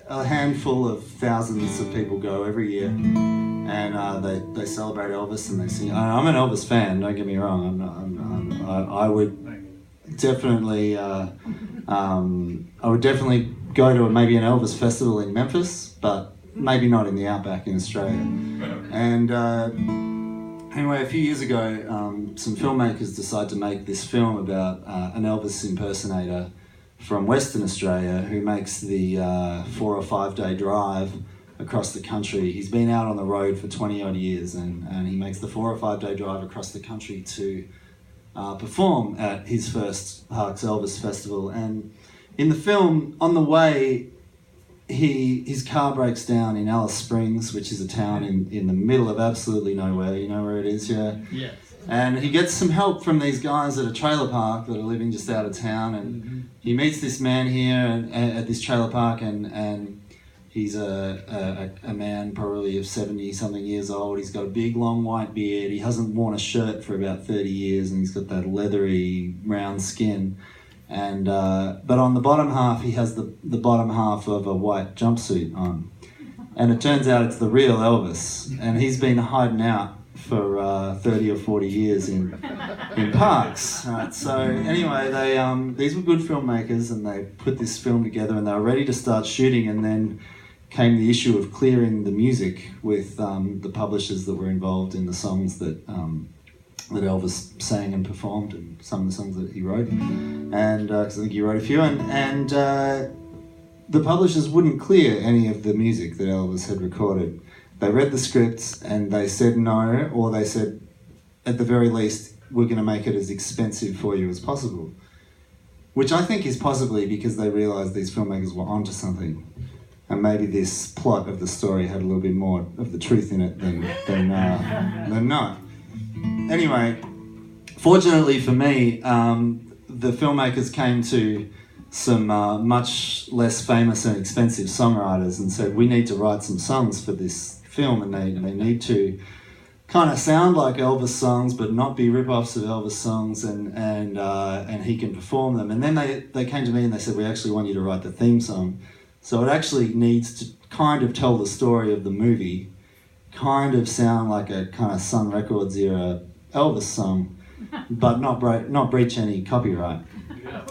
a handful of thousands of people go every year, and they celebrate Elvis and they sing. I'm an Elvis fan. Don't get me wrong. I would definitely go to maybe an Elvis festival in Memphis, but maybe not in the outback in Australia. And anyway, a few years ago, some filmmakers decided to make this film about an Elvis impersonator from Western Australia who makes the 4 or 5 day drive across the country. He's been out on the road for 20 odd years, and he makes the 4 or 5 day drive across the country to perform at his first Harks Elvis festival. And in the film, on the way, his car breaks down in Alice Springs, which is a town in the middle of absolutely nowhere. You know where it is, yeah? Yes. And he gets some help from these guys at a trailer park that are living just out of town, and he meets this man here at this trailer park, and he's a man probably of 70-something years old. He's got a big, long white beard. He hasn't worn a shirt for about 30 years, and he's got that leathery, round skin. And but on the bottom half, he has the bottom half of a white jumpsuit on. And it turns out it's the real Elvis. And he's been hiding out for 30 or 40 years in parks. Right, so anyway, these were good filmmakers, and they put this film together, and they were ready to start shooting, and then came the issue of clearing the music with the publishers that were involved in the songs that Elvis sang and performed, and some of the songs that he wrote, and because I think he wrote a few, and the publishers wouldn't clear any of the music that Elvis had recorded. They read the scripts and they said no, or they said, at the very least, we're going to make it as expensive for you as possible, which I think is possibly because they realised these filmmakers were onto something, and maybe this plot of the story had a little bit more of the truth in it than not. Anyway, fortunately for me, the filmmakers came to some much less famous and expensive songwriters and said, we need to write some songs for this film, and they need to kind of sound like Elvis songs but not be rip-offs of Elvis songs, and he can perform them. And then they came to me and they said, we actually want you to write the theme song. So it actually needs to kind of tell the story of the movie, kind of sound like a kind of Sun Records era Elvis song, but not breach any copyright.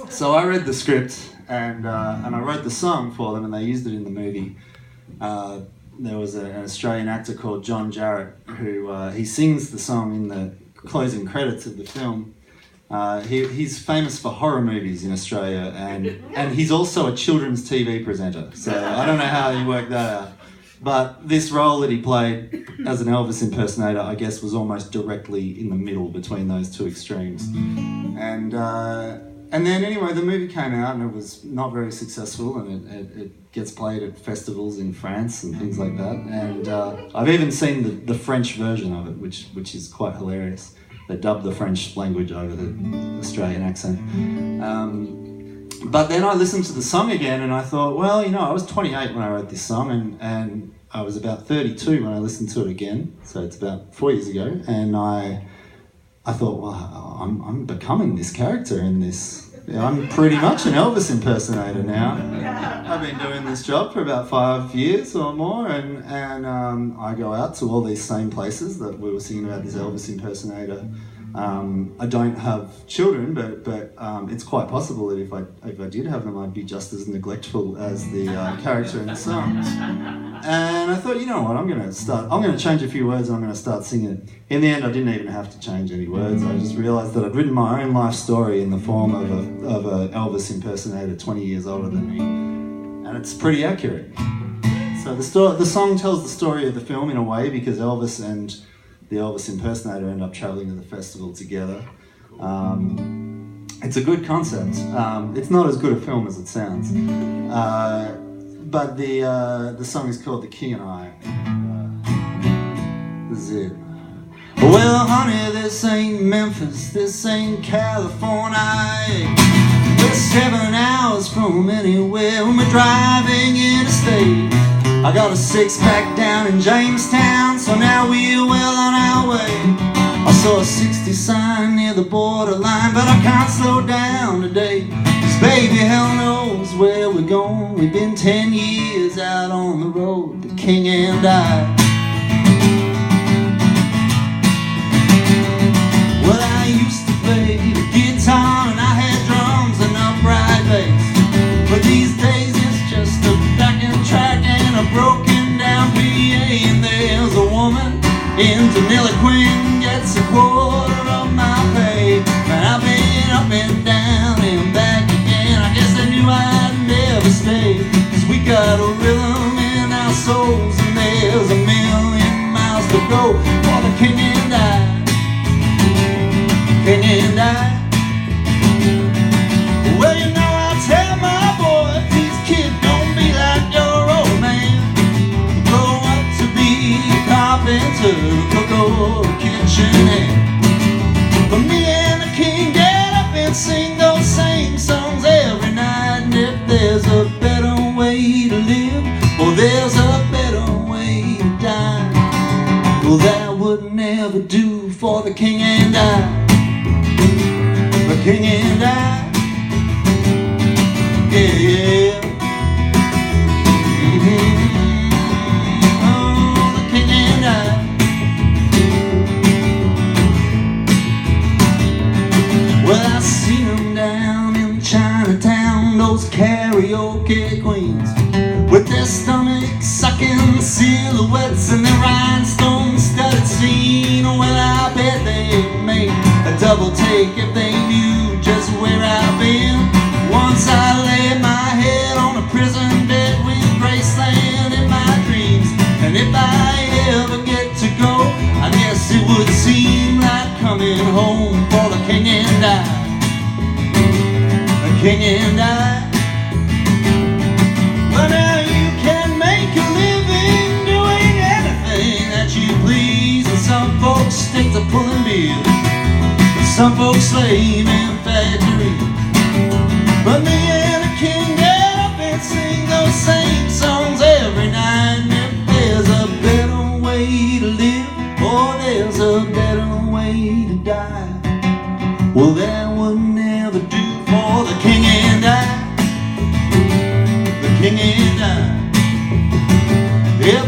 So I read the script and I wrote the song for them, and they used it in the movie. There was an Australian actor called John Jarrett who he sings the song in the closing credits of the film. He's famous for horror movies in Australia, and he's also a children's TV presenter. So I don't know how he worked that out. But this role that he played as an Elvis impersonator, I guess, was almost directly in the middle between those two extremes. And then anyway, the movie came out and it was not very successful, and it gets played at festivals in France and things like that. And I've even seen the French version of it, which is quite hilarious. They dubbed the French language over the Australian accent. But then I listened to the song again and I thought, well, I was 28 when I wrote this song, and I was about 32 when I listened to it again. So it's about 4 years ago. And I thought, well, I'm becoming this character in this. I'm pretty much an Elvis impersonator now. I've been doing this job for about 5 years or more, and I go out to all these same places that we were singing about this Elvis impersonator. I don't have children, but it's quite possible that if I did have them, I'd be just as neglectful as the character in the song. And I thought, you know what, I'm going to change a few words and I'm going to start singing it. In the end, I didn't even have to change any words. I just realised that I'd written my own life story in the form of a Elvis impersonator 20 years older than me. And it's pretty accurate. So the song tells the story of the film in a way, because Elvis and the Elvis impersonator end up travelling to the festival together. It's a good concept. It's not as good a film as it sounds. But the song is called The King and I. This is it. Well, honey, this ain't Memphis, this ain't California. We're 7 hours from anywhere when we're driving interstate. I got a 6-pack down in Jamestown, so now we're well on our way. I saw a 60 sign near the borderline, but I can't slow down today. 'Cause baby, hell knows where we're going. We've been 10 years days out on the road, the king and I. Well, I used to play the guitar and I had drums and upright bass, but these days it's just a backing track and a broken down PA. And there's a woman into Nelly Quinn gets a quarter of my pay. And I've been up and down and back again. I guess they knew I'd never stay, 'cause we got a rhythm in our souls, and there's a million miles to go for the king and I. King and I. Well, you know I tell my boy, these kids don't be like your old man. Grow up to be a carpenter, cook or a kitchen hand. But me and the king get up and sing those same songs every night. And if there's a better way to live, or there's a better way to die, well, that would never do for the king and I. The king and I. Yeah, yeah. Oh, the king and I. Well, I seen them down in Chinatown, those karaoke queens, with their stomachs sucking silhouettes and their rhinestone studded scene. Well, I bet they make a double take if they knew just where I've been. Once I laid my head on a prison bed with Graceland in my dreams, and if I ever get to go, I guess it would seem like coming home for the king and I. The king and I. Well, now you can make a living doing anything that you please, and some folks stick to pulling beer, some folks slave in factories. But me and the king get up and sing those same songs every night. And if there's a better way to live, or there's a better way to die, well, that would never do for the king and I. The king and I. If